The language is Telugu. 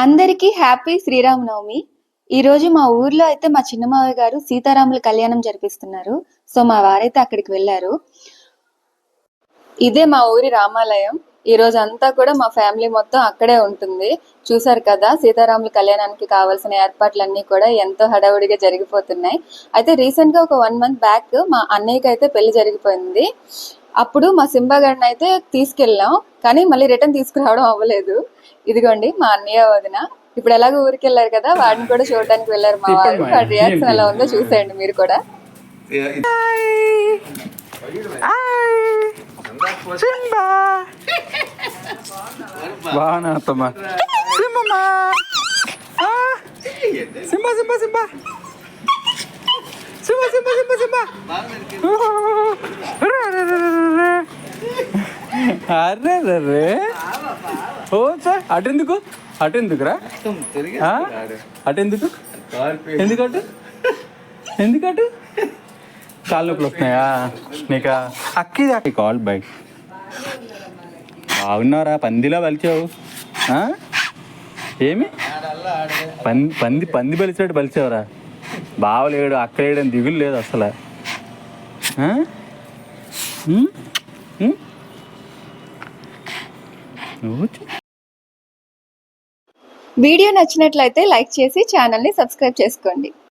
అందరికీ హ్యాపీ శ్రీరామనవమి. ఈరోజు మా ఊర్లో అయితే మా చిన్నమావయ్య గారు సీతారాముల కళ్యాణం జరిపిస్తున్నారు. సో మా వారైతే అక్కడికి వెళ్ళారు. ఇదే మా ఊరి రామాలయం. ఈ రోజు అంతా కూడా మా ఫ్యామిలీ మొత్తం అక్కడే ఉంటుంది. చూసారు కదా, సీతారాముల కళ్యాణానికి కావాల్సిన ఏర్పాట్లన్నీ కూడా ఎంతో హడావుడిగా జరిగిపోతున్నాయి. అయితే రీసెంట్ గా ఒక 1 month బ్యాక్ మా అన్నయ్యకి అయితే పెళ్లి జరిగిపోయింది. అప్పుడు మా సింబా గారిని అయితే తీసుకెళ్ళాం, కానీ మళ్ళీ రిటర్న్ తీసుకురావడం అవ్వలేదు. ఇదిగోండి మా అన్నయ్య వదిన. ఇప్పుడు ఎలాగో ఊరికి వెళ్ళారు కదా, వాడిని కూడా చూడడానికి వెళ్ళారు మా వారు. వాడి రియాక్షన్ ఎలా ఉందో చూసేయండి మీరు కూడా. బాగున్నా అత్తమ్మా. సింబమ్మా, Simba Simba Simba Simba Simba Simba Simba. అరే రే ఓ సార్, అటెందుకు అటెందుకురా, అటెందుకు, ఎందుకటు ఎందుకటు కాళ్ళు నొప్పులు వస్తున్నాయా నీకా? అక్కి కాల్ బై. బాగున్నారా? పందిలా బలిచావు. ఏమి పంది పంది బలిచినట్టు బలిచావురా? బావలేడు, అక్కలేడని దిగులు లేదు అసలు. వీడియో నచ్చినట్లయితే లైక్ చేసి ఛానల్ని సబ్స్క్రైబ్ చేసుకోండి.